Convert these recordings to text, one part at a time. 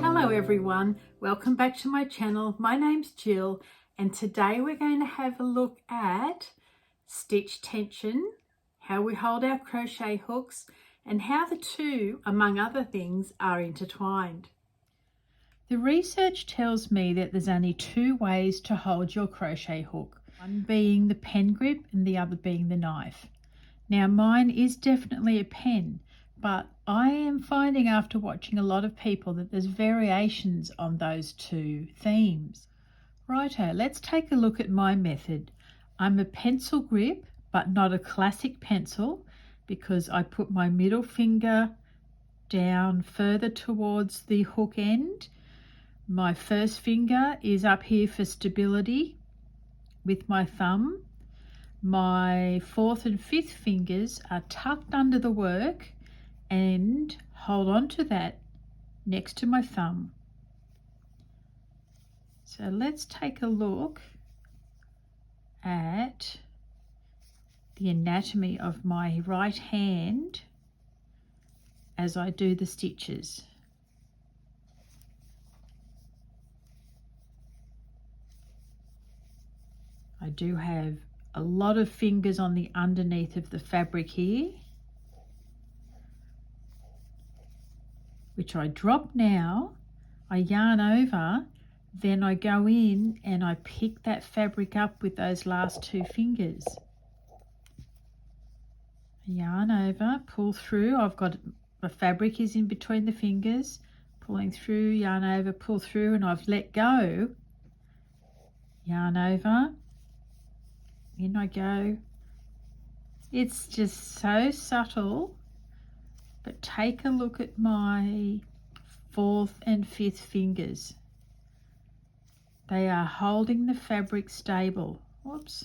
Hello everyone, welcome back to my channel. My name's Jill and today we're going to have a look at stitch tension, how we hold our crochet hooks and how the two, among other things, are intertwined. The research tells me that there's only two ways to hold your crochet hook, one being the pen grip and the other being the knife. Now mine is definitely a pen, but I am finding after watching a lot of people that there's variations on those two themes. Righto, let's take a look at my method. I'm a pencil grip, but not a classic pencil, because I put my middle finger down further towards the hook end. My first finger is up here for stability with my thumb. My fourth and fifth fingers are tucked under the work and hold on to that next to my thumb. So let's take a look at the anatomy of my right hand as I do the stitches. I do have a lot of fingers on the underneath of the fabric here, which I drop now, I yarn over, then I go in and I pick that fabric up with those last two fingers. Yarn over, pull through, I've got, my fabric is in between the fingers, pulling through, yarn over, pull through, and I've let go, yarn over, in I go. It's just so subtle. But take a look at my fourth and fifth fingers. They are holding the fabric stable. Whoops.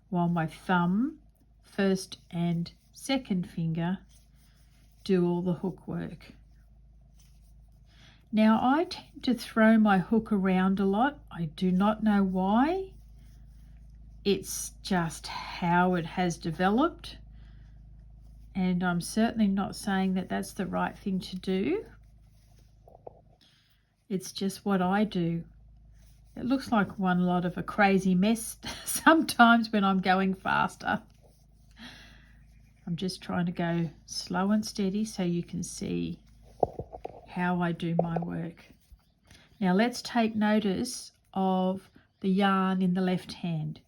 While my thumb, first and second finger, do all the hook work. Now I tend to throw my hook around a lot. I do not know why. It's just how it has developed. And I'm certainly not saying that that's the right thing to do. It's just what I do. It looks like one lot of a crazy mess sometimes when I'm going faster. I'm just trying to go slow and steady so you can see how I do my work. Now let's take notice of the yarn in the left hand.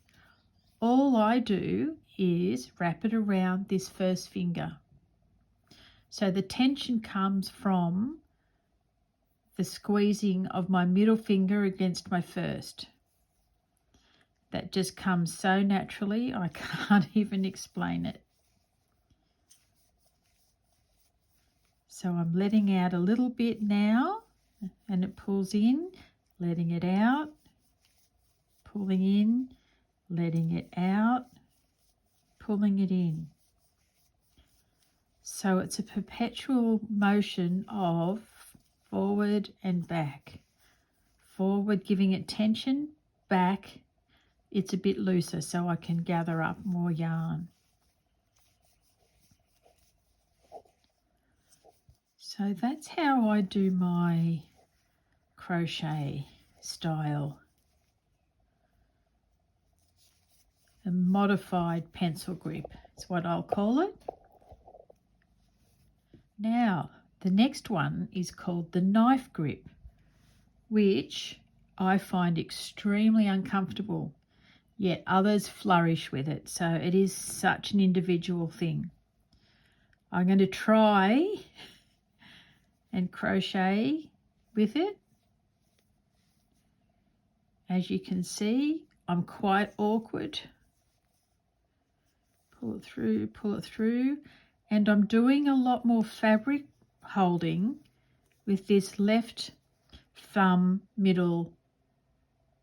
All I do is wrap it around this first finger. So the tension comes from the squeezing of my middle finger against my first. That just comes so naturally, I can't even explain it. So I'm letting out a little bit now, and it pulls in, letting it out, pulling in, letting it out, pulling it in. So it's a perpetual motion of forward and back. Forward, giving it tension, back, it's a bit looser so I can gather up more yarn. So that's how I do my crochet style. A modified pencil grip, is what I'll call it. Now, the next one is called the knife grip, which I find extremely uncomfortable, yet others flourish with it. So it is such an individual thing. I'm going to try and crochet with it. As you can see, I'm quite awkward. Pull it through, and I'm doing a lot more fabric holding with this left thumb, middle,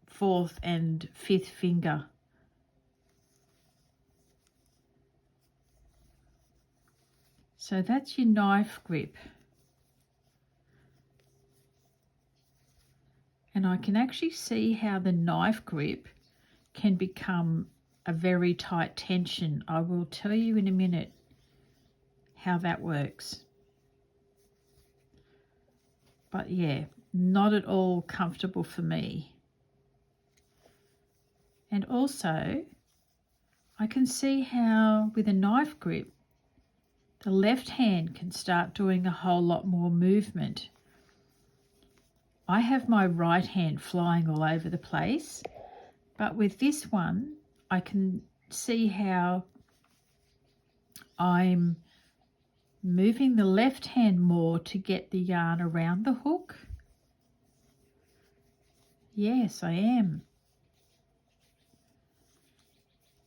fourth and fifth finger. So that's your knife grip. And I can actually see how the knife grip can become a very tight tension. I will tell you in a minute how that works. But yeah, not at all comfortable for me. And also, I can see how with a knife grip, the left hand can start doing a whole lot more movement. I have my right hand flying all over the place, but with this one, I can see how I'm moving the left hand more to get the yarn around the hook. Yes, I am.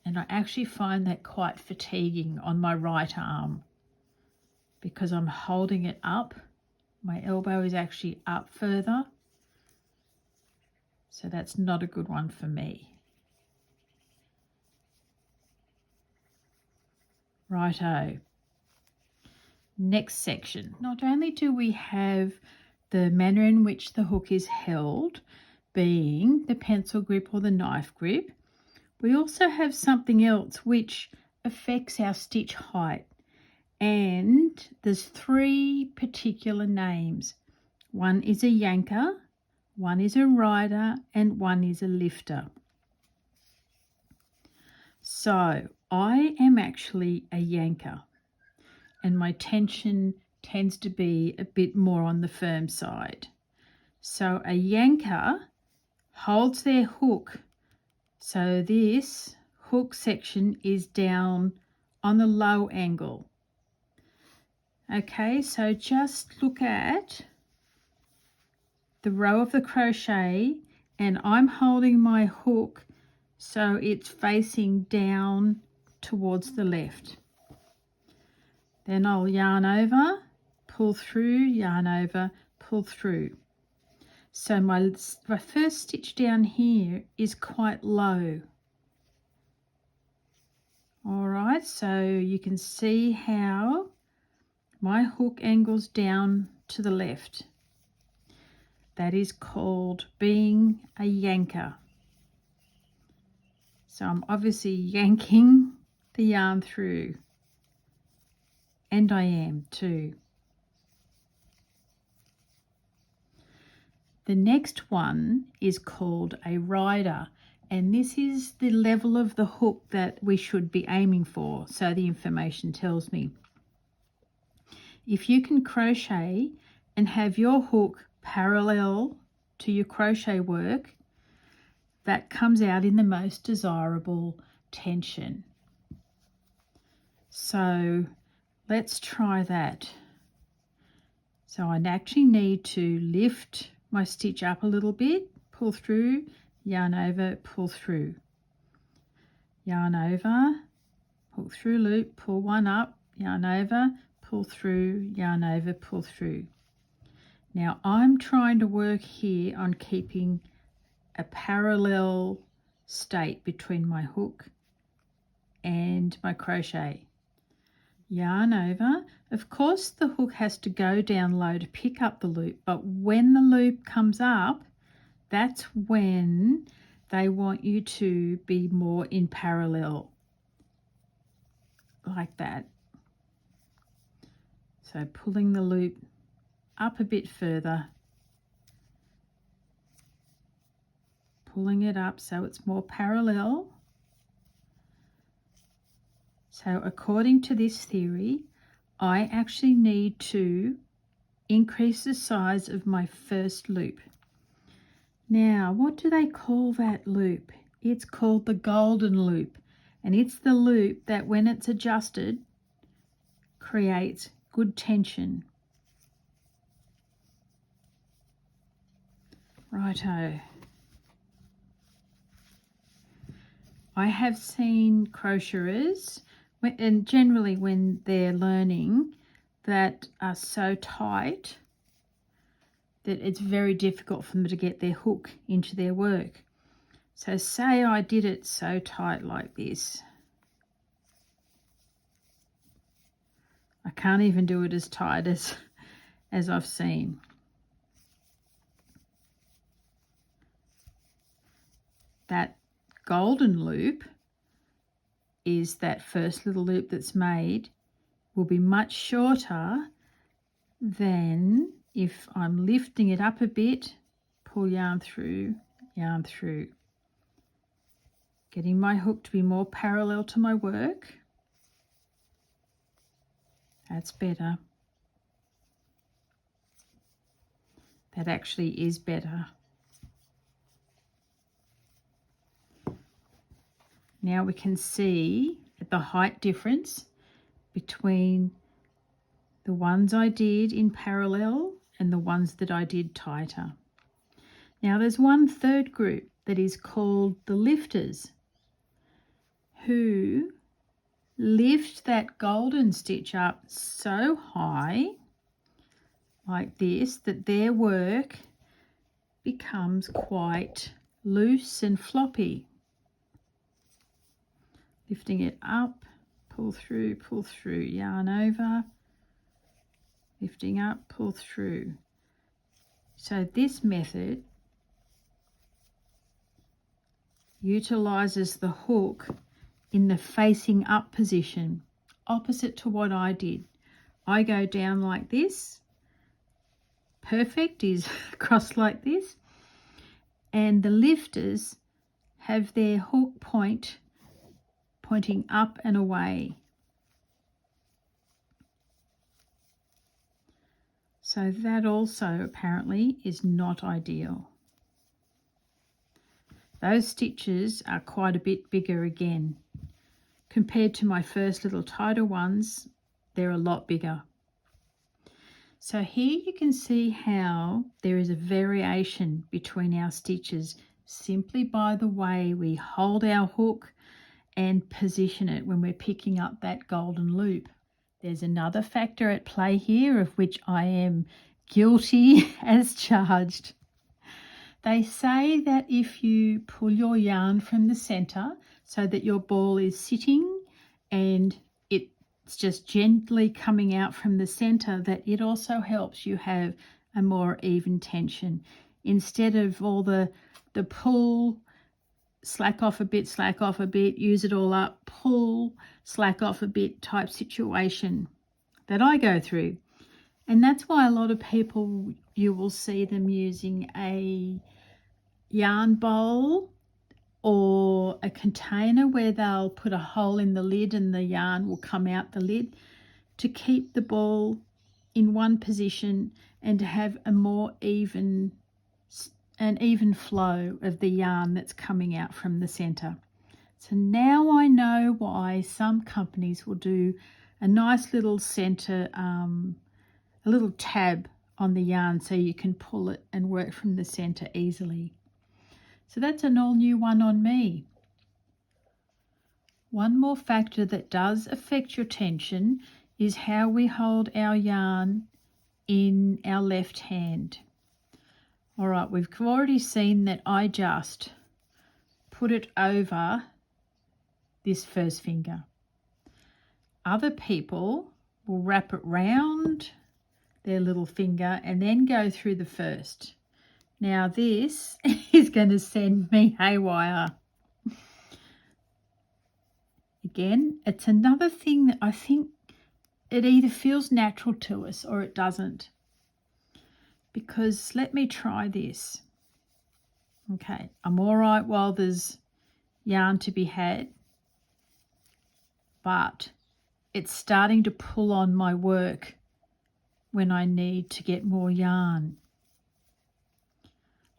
And I actually find that quite fatiguing on my right arm because I'm holding it up. My elbow is actually up further. So that's not a good one for me. Righto. Next section. Not only do we have the manner in which the hook is held, being the pencil grip or the knife grip, we also have something else which affects our stitch height. And there's 3 particular names. One is a yanker, one is a rider, and one is a lifter. So I am actually a yanker, and my tension tends to be a bit more on the firm side. So a yanker holds their hook. So this hook section is down on the low angle. Okay, so just look at the row of the crochet, and I'm holding my hook so it's facing down towards the left. Then I'll yarn over, pull through, yarn over, pull through. So my first stitch down here is quite low. All right, so you can see how my hook angles down to the left. That is called being a yanker. So I'm obviously yanking the yarn through, and I am too. The next one is called a rider, and this is the level of the hook that we should be aiming for, so the information tells me. If you can crochet and have your hook parallel to your crochet work, that comes out in the most desirable tension. So let's try that. So I actually need to lift my stitch up a little bit, pull through, yarn over, pull through, yarn over, pull through loop, pull one up, yarn over, pull through, yarn over, pull through. Now I'm trying to work here on keeping a parallel state between my hook and my crochet. Yarn over. Of course the hook has to go down low to pick up the loop, but when the loop comes up, that's when they want you to be more in parallel, like that. So pulling the loop up a bit further, pulling it up so it's more parallel. So according to this theory, I actually need to increase the size of my first loop. Now, what do they call that loop? It's called the golden loop, and it's the loop that when it's adjusted creates good tension. Righto. I have seen crocheters, and generally when they're learning, that are so tight that it's very difficult for them to get their hook into their work. So say I did it so tight like this. I can't even do it as tight as I've seen. That golden loop is that first little loop that's made will be much shorter than if I'm lifting it up a bit, pull yarn through, getting my hook to be more parallel to my work. That's better. That actually is better. Now we can see the height difference between the ones I did in parallel and the ones that I did tighter. Now there's one third group that is called the lifters, who lift that golden stitch up so high like this that their work becomes quite loose and floppy. Lifting it up, pull through, yarn over, lifting up, pull through. So this method utilizes the hook in the facing up position, opposite to what I did. I go down like this. Perfect is crossed like this. And the lifters have their hook pointing up and away. So that also apparently is not ideal. Those stitches are quite a bit bigger again. Compared to my first little tighter ones, they're a lot bigger. So here you can see how there is a variation between our stitches simply by the way we hold our hook and position it when we're picking up that golden loop. There's another factor at play here of which I am guilty as charged. They say that if you pull your yarn from the center so that your ball is sitting and it's just gently coming out from the center, that it also helps you have a more even tension. Instead of all the pull, slack off a bit, use it all up, pull, slack off a bit type situation that I go through. And that's why a lot of people, you will see them using a yarn bowl or a container where they'll put a hole in the lid and the yarn will come out the lid to keep the ball in one position and to have a more even flow of the yarn that's coming out from the center. So now I know why some companies will do a nice little center, a little tab on the yarn so you can pull it and work from the center easily. So that's an all new one on me. One more factor that does affect your tension is how we hold our yarn in our left hand. All right, we've already seen that I just put it over this first finger. Other people will wrap it round their little finger and then go through the first. Now this is going to send me haywire. Again, it's another thing that I think it either feels natural to us or it doesn't. Because let me try this. Okay, I'm all right while there's yarn to be had, but it's starting to pull on my work when I need to get more yarn.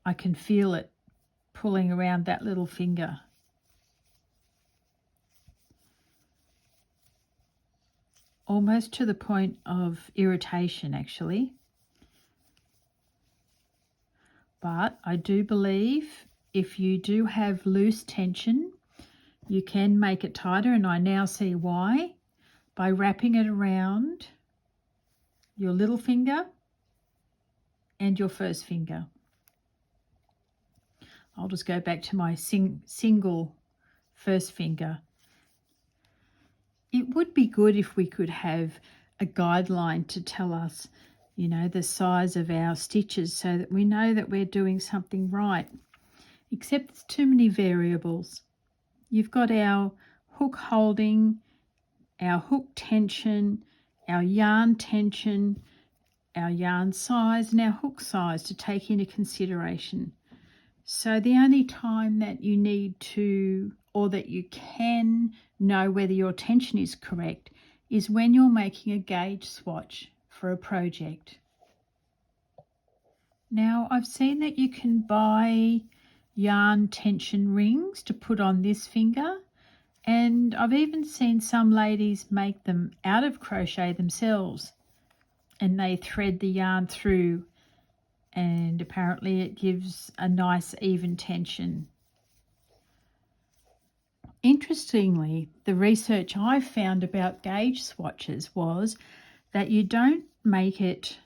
I can feel it pulling around that little finger. Almost to the point of irritation, actually. But I do believe if you do have loose tension, you can make it tighter, and I now see why, by wrapping it around your little finger and your first finger. I'll just go back to my single first finger. It would be good if we could have a guideline to tell us, you know, the size of our stitches so that we know that we're doing something right. Except there's too many variables. You've got our hook holding, our hook tension, our yarn tension, our yarn size and our hook size to take into consideration. So the only time that you need to, or that you can know whether your tension is correct, is when you're making a gauge swatch for a project. Now I've seen that you can buy yarn tension rings to put on this finger, and I've even seen some ladies make them out of crochet themselves, and they thread the yarn through, and apparently it gives a nice even tension. Interestingly, the research I found about gauge swatches was that you don't make it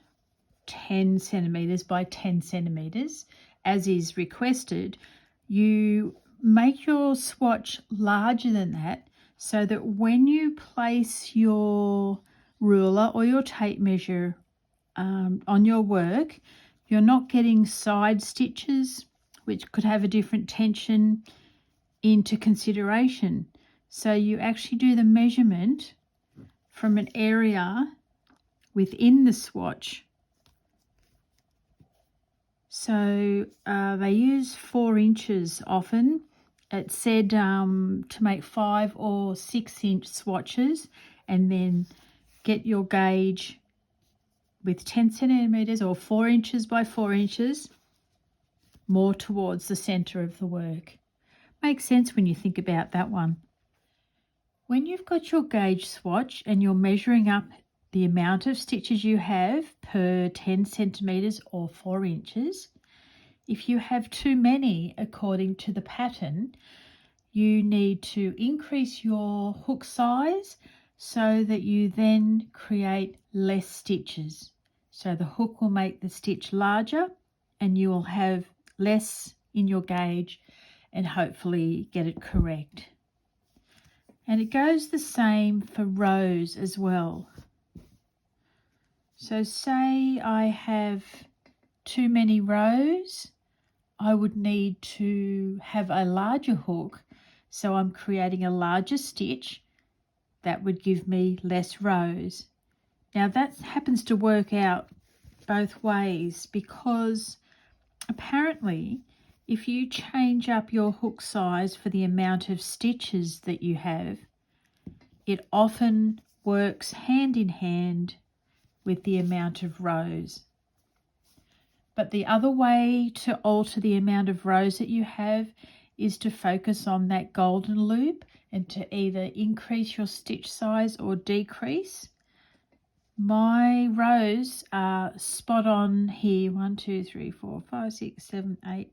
10 centimeters by 10 centimeters as is requested. You make your swatch larger than that, so that when you place your ruler or your tape measure on your work, you're not getting side stitches which could have a different tension into consideration. So you actually do the measurement from an area within the swatch. So they use 4 inches often. It said to make 5 or 6 inch swatches, and then get your gauge with 10 centimeters or 4 inches by 4 inches more towards the center of the work. Makes sense when you think about that one. When you've got your gauge swatch and you're measuring up the amount of stitches you have per 10 centimeters or 4 inches, if you have too many according to the pattern, you need to increase your hook size so that you then create less stitches. So the hook will make the stitch larger and you will have less in your gauge and hopefully get it correct. And it goes the same for rows as well. So say I have too many rows, I would need to have a larger hook, so I'm creating a larger stitch that would give me less rows. Now that happens to work out both ways, because apparently if you change up your hook size for the amount of stitches that you have, it often works hand in hand with the amount of rows. But the other way to alter the amount of rows that you have is to focus on that golden loop and to either increase your stitch size or decrease. My rows are spot on here. 1, 2, 3, 4, 5, 6, 7, 8,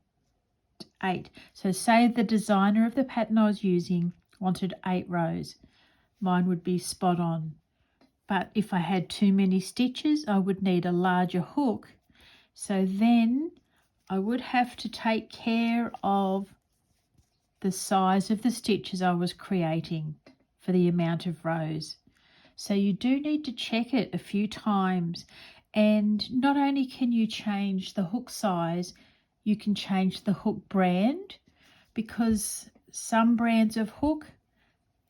8. So say the designer of the pattern I was using wanted 8 rows. Mine would be spot on. But if I had too many stitches, I would need a larger hook. So then I would have to take care of the size of the stitches I was creating for the amount of rows. So you do need to check it a few times, and not only can you change the hook size, you can change the hook brand, because some brands of hook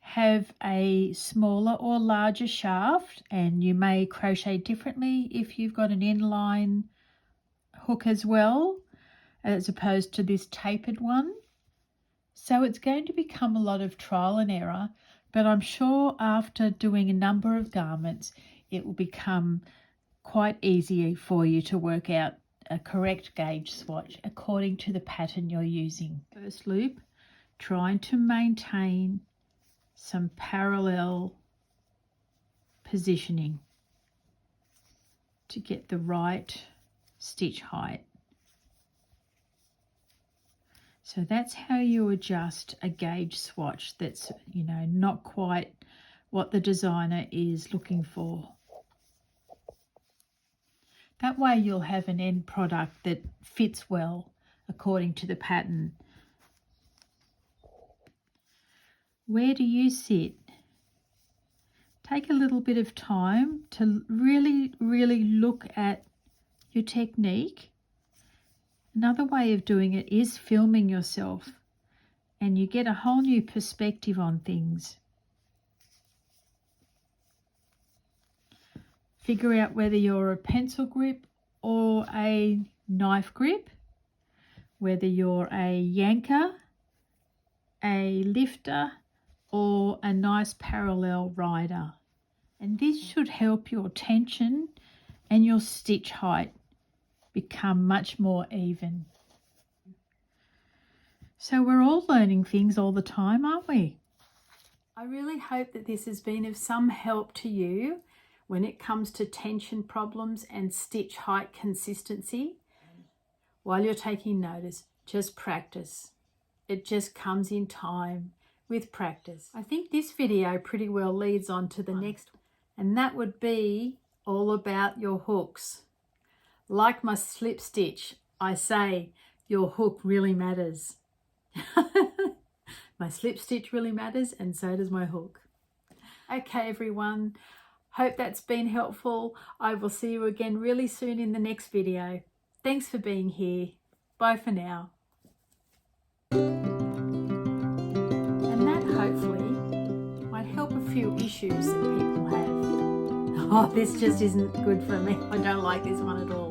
have a smaller or larger shaft, and you may crochet differently if you've got an inline hook as well, as opposed to this tapered one. So it's going to become a lot of trial and error, but I'm sure after doing a number of garments, it will become quite easy for you to work out a correct gauge swatch according to the pattern you're using. First loop, trying to maintain some parallel positioning to get the right stitch height. So that's how you adjust a gauge swatch that's, not quite what the designer is looking for. That way you'll have an end product that fits well according to the pattern. Where do you sit? Take a little bit of time to really, really look at your technique. Another way of doing it is filming yourself, and you get a whole new perspective on things. Figure out whether you're a pencil grip or a knife grip, whether you're a yanker, a lifter, or a nice parallel rider. And this should help your tension and your stitch height become much more even. So we're all learning things all the time, aren't we? I really hope that this has been of some help to you when it comes to tension problems and stitch height consistency. While you're taking notice, just practice. It just comes in time with practice. I think this video pretty well leads on to the next one, and that would be all about your hooks. Like my slip stitch, I say your hook really matters. My slip stitch really matters, and so does my hook. Okay, everyone. Hope that's been helpful. I will see you again really soon in the next video. Thanks for being here. Bye for now. And that hopefully might help a few issues that people have. Oh, this just isn't good for me. I don't like this one at all.